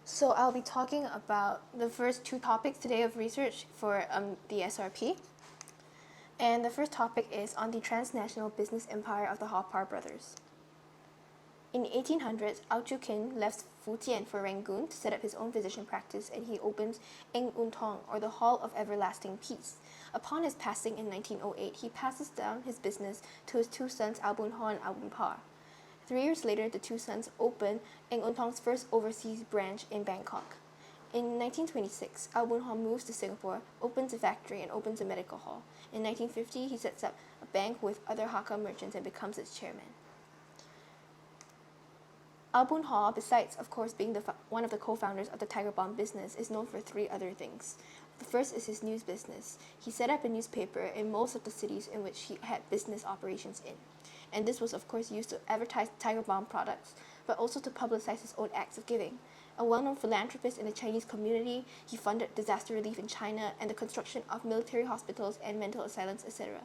So I'll be talking about the first two topics today of research for the SRP. And the first topic is on the transnational business empire of the Hopar brothers. In the 1800s, Ao Chu Kin left Fujian for Rangoon to set up his own physician practice, and he opens Eng Un Tong, or the Hall of Everlasting Peace. Upon his passing in 1908, he passes down his business to his two sons, Ao Bun Ho and Ao Bun Pa. 3 years later, the two sons opened Eng Un Tong's first overseas branch in Bangkok. In 1926, Ao Bun Ho moves to Singapore, opens a factory, and opens a medical hall. In 1950, he sets up a bank with other Hakka merchants and becomes its chairman. Ao Bun Ho, besides of course being one of the co-founders of the Tiger Balm business, is known for three other things. The first is his news business. He set up a newspaper in most of the cities in which he had business operations in. And this was of course used to advertise Tiger Balm products, but also to publicize his own acts of giving. A well-known philanthropist in the Chinese community, he funded disaster relief in China and the construction of military hospitals and mental asylums, etc.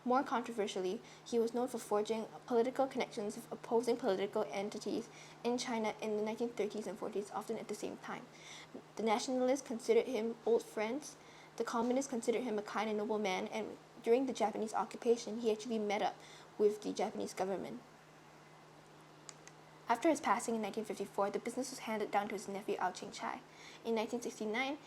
More controversially, he was known for forging political connections with opposing political entities in China in the 1930s and 40s, often at the same time. The nationalists considered him old friends, the communists considered him a kind and noble man, and during the Japanese occupation, he actually met up with the Japanese government. After his passing in 1954, the business was handed down to his nephew Ao Cheng Chai. In 1969,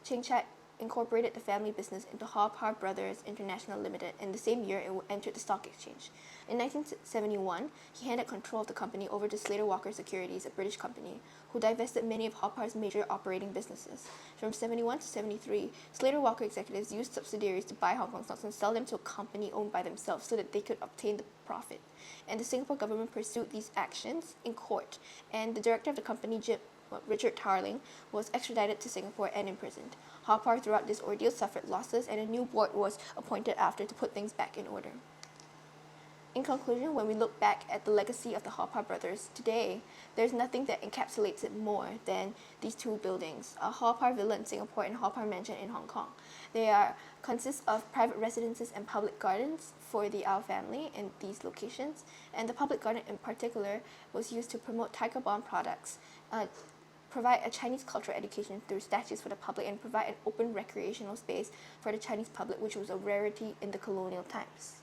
Cheng Chai incorporated the family business into Hopar Brothers International Limited, and the same year it entered the stock exchange. In 1971, he handed control of the company over to Slater Walker Securities, a British company, who divested many of Hopar's major operating businesses. From 71 to 73, Slater Walker executives used subsidiaries to buy Hong Kong stocks and sell them to a company owned by themselves so that they could obtain the profit. And the Singapore government pursued these actions in court, and the director of the company, Richard Tarling, was extradited to Singapore and imprisoned. Hopar throughout this ordeal suffered losses, and a new board was appointed after to put things back in order. In conclusion, when we look back at the legacy of the Hopar brothers today, there's nothing that encapsulates it more than these two buildings, a Hopar Villa in Singapore and Hopar Mansion in Hong Kong. They consist of private residences and public gardens for the Ao family in these locations, and the public garden in particular was used to promote Tiger Balm products, provide a Chinese cultural education through statues for the public, and provide an open recreational space for the Chinese public, which was a rarity in the colonial times.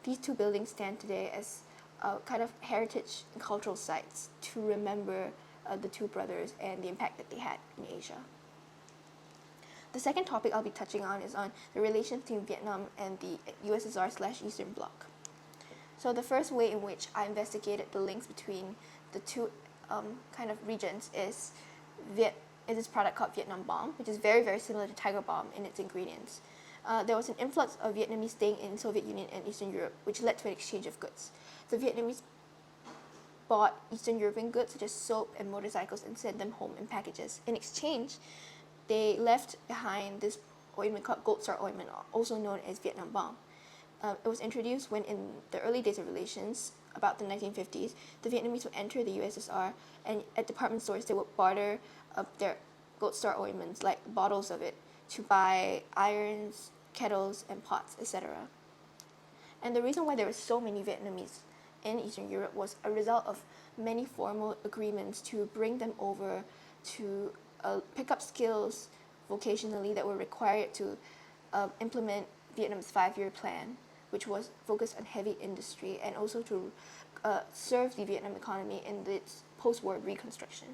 These two buildings stand today as kind of heritage and cultural sites to remember the two brothers and the impact that they had in Asia. The second topic I'll be touching on is on the relation between Vietnam and the USSR/Eastern Bloc. So the first way in which I investigated the links between the two kind of regions is this product called Vietnam Balm, which is very, very similar to Tiger Balm in its ingredients. There was an influx of Vietnamese staying in Soviet Union and Eastern Europe, which led to an exchange of goods. The Vietnamese bought Eastern European goods such as soap and motorcycles and sent them home in packages. In exchange, they left behind this ointment called Gold Star ointment, also known as Vietnam Balm. It was introduced when in the early days of relations, about the 1950s, the Vietnamese would enter the USSR, and at department stores they would barter their Gold Star ointments, like bottles of it, to buy irons, kettles, and pots, etc. And the reason why there were so many Vietnamese in Eastern Europe was a result of many formal agreements to bring them over to pick up skills vocationally that were required to implement Vietnam's 5-year plan, which was focused on heavy industry and also to serve the Vietnam economy in its post-war reconstruction.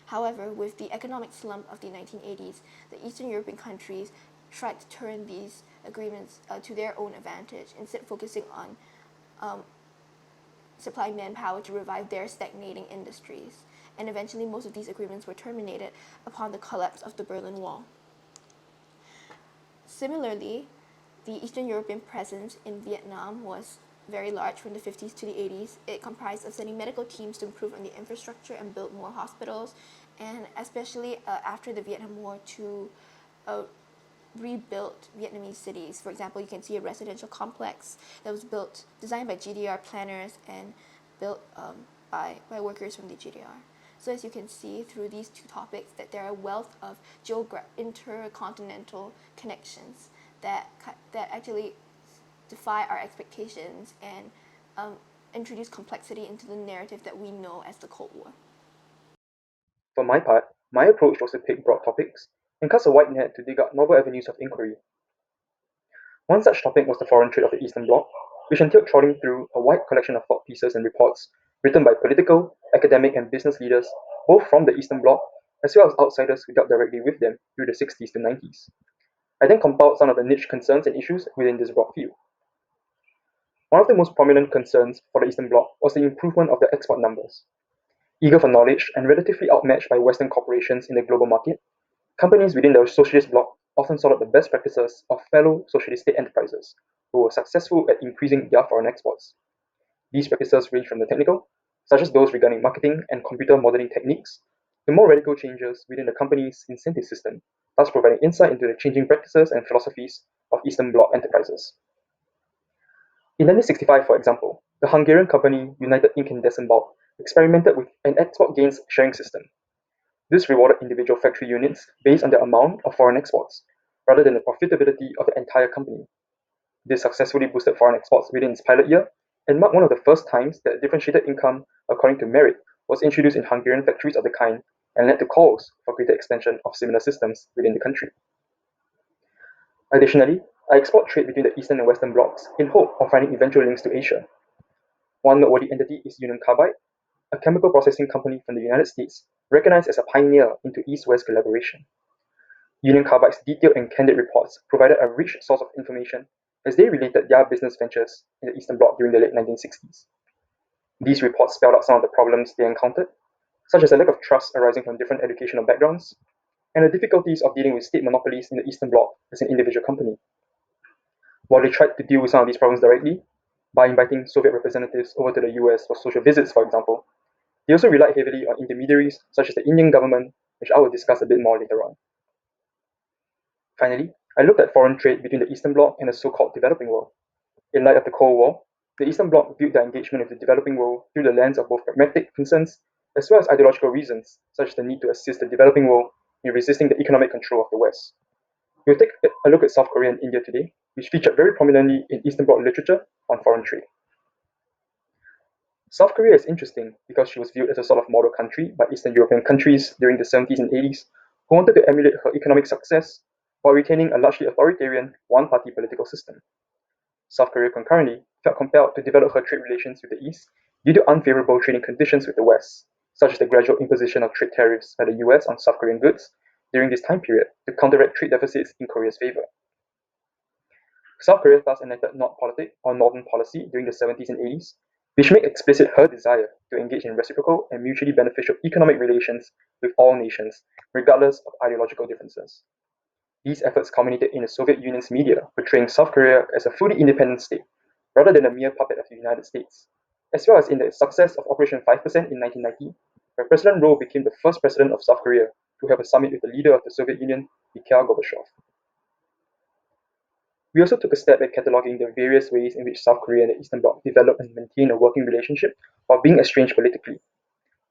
However, with the economic slump of the 1980s, the Eastern European countries tried to turn these agreements to their own advantage, instead focusing on supplying manpower to revive their stagnating industries. And eventually most of these agreements were terminated upon the collapse of the Berlin Wall. Similarly, the Eastern European presence in Vietnam was very large from the 50s to the 80s. It comprised of sending medical teams to improve on the infrastructure and build more hospitals, and especially after the Vietnam War to rebuild Vietnamese cities. For example, you can see a residential complex that was designed by GDR planners and built by workers from the GDR. So as you can see through these two topics, that there are a wealth of intercontinental connections that actually defy our expectations and introduce complexity into the narrative that we know as the Cold War. For my part, my approach was to pick broad topics and cast a wide net to dig out novel avenues of inquiry. One such topic was the foreign trade of the Eastern Bloc, which entailed trawling through a wide collection of thought pieces and reports written by political, academic, and business leaders, both from the Eastern Bloc as well as outsiders who dealt directly with them through the 60s to 90s. I then compiled some of the niche concerns and issues within this broad field. One of the most prominent concerns for the Eastern Bloc was the improvement of the export numbers. Eager for knowledge and relatively outmatched by Western corporations in the global market, companies within the socialist bloc often sought out the best practices of fellow socialist state enterprises who were successful at increasing their foreign exports. These practices range from the technical, such as those regarding marketing and computer modeling techniques, to more radical changes within the company's incentive system, thus providing insight into the changing practices and philosophies of Eastern Bloc enterprises. In 1965, for example, the Hungarian company United Inkendesenbau experimented with an export gains sharing system. This rewarded individual factory units based on the amount of foreign exports, rather than the profitability of the entire company. This successfully boosted foreign exports within its pilot year and marked one of the first times that differentiated income according to merit was introduced in Hungarian factories of the kind and led to calls for greater expansion of similar systems within the country. Additionally, I explored trade between the Eastern and Western blocs in hope of finding eventual links to Asia. One noteworthy entity is Union Carbide, a chemical processing company from the United States recognized as a pioneer into East-West collaboration. Union Carbide's detailed and candid reports provided a rich source of information as they related their business ventures in the Eastern Bloc during the late 1960s. These reports spelled out some of the problems they encountered, such as a lack of trust arising from different educational backgrounds, and the difficulties of dealing with state monopolies in the Eastern Bloc as an individual company. While they tried to deal with some of these problems directly, by inviting Soviet representatives over to the US for social visits, for example, they also relied heavily on intermediaries such as the Indian government, which I will discuss a bit more later on. Finally, I looked at foreign trade between the Eastern Bloc and the so-called developing world. In light of the Cold War, the Eastern Bloc viewed their engagement with the developing world through the lens of both pragmatic concerns as well as ideological reasons, such as the need to assist the developing world in resisting the economic control of the West. We'll take a look at South Korea and India today, which featured very prominently in Eastern Bloc literature on foreign trade. South Korea is interesting because she was viewed as a sort of model country by Eastern European countries during the 70s and 80s who wanted to emulate her economic success while retaining a largely authoritarian, one-party political system. South Korea concurrently felt compelled to develop her trade relations with the East due to unfavorable trading conditions with the West, such as the gradual imposition of trade tariffs by the US on South Korean goods during this time period to counteract trade deficits in Korea's favor. South Korea thus enacted North politic or Northern policy during the 70s and 80s, which made explicit her desire to engage in reciprocal and mutually beneficial economic relations with all nations, regardless of ideological differences. These efforts culminated in the Soviet Union's media portraying South Korea as a fully independent state, rather than a mere puppet of the United States, as well as in the success of Operation 5% in 1990, where President Roh became the first president of South Korea to have a summit with the leader of the Soviet Union, Mikhail Gorbachev. We also took a step at cataloging the various ways in which South Korea and the Eastern Bloc developed and maintained a working relationship while being estranged politically.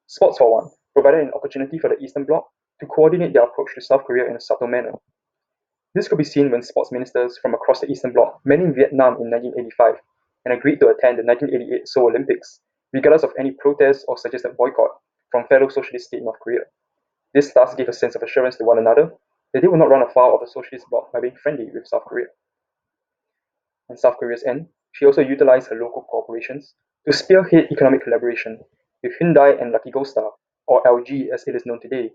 Sports, for one, provided an opportunity for the Eastern Bloc to coordinate their approach to South Korea in a subtle manner. This could be seen when sports ministers from across the Eastern Bloc met in Vietnam in 1985 and agreed to attend the 1988 Seoul Olympics, regardless of any protest or suggested boycott from fellow socialist state North Korea. This thus gave a sense of assurance to one another that they would not run afoul of the socialist bloc by being friendly with South Korea. On South Korea's end, she also utilized her local corporations to spearhead economic collaboration, with Hyundai and Lucky Gold Star, or LG as it is known today,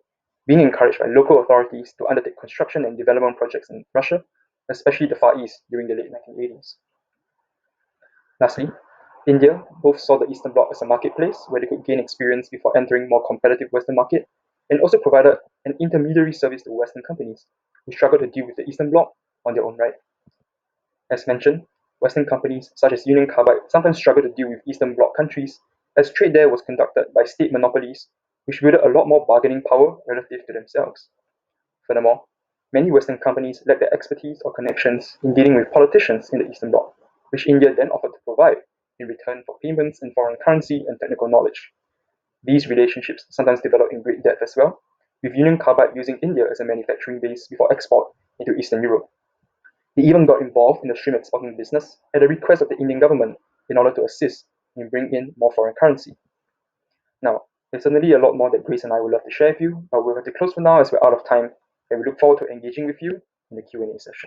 being encouraged by local authorities to undertake construction and development projects in Russia, especially the Far East during the late 1980s. Lastly, India both saw the Eastern Bloc as a marketplace where they could gain experience before entering more competitive Western market, and also provided an intermediary service to Western companies who struggled to deal with the Eastern Bloc on their own right. As mentioned, Western companies such as Union Carbide sometimes struggled to deal with Eastern Bloc countries as trade there was conducted by state monopolies, which wielded a lot more bargaining power relative to themselves. Furthermore, many Western companies lacked the expertise or connections in dealing with politicians in the Eastern Bloc, which India then offered to provide in return for payments in foreign currency and technical knowledge. These relationships sometimes developed in great depth as well, with Union Carbide using India as a manufacturing base before export into Eastern Europe. They even got involved in the shrimp exporting business at the request of the Indian government in order to assist in bringing in more foreign currency. Now, There's certainly a lot more that Grace and I would love to share with you, but we'll have to close for now as we're out of time, and we look forward to engaging with you in the Q&A session.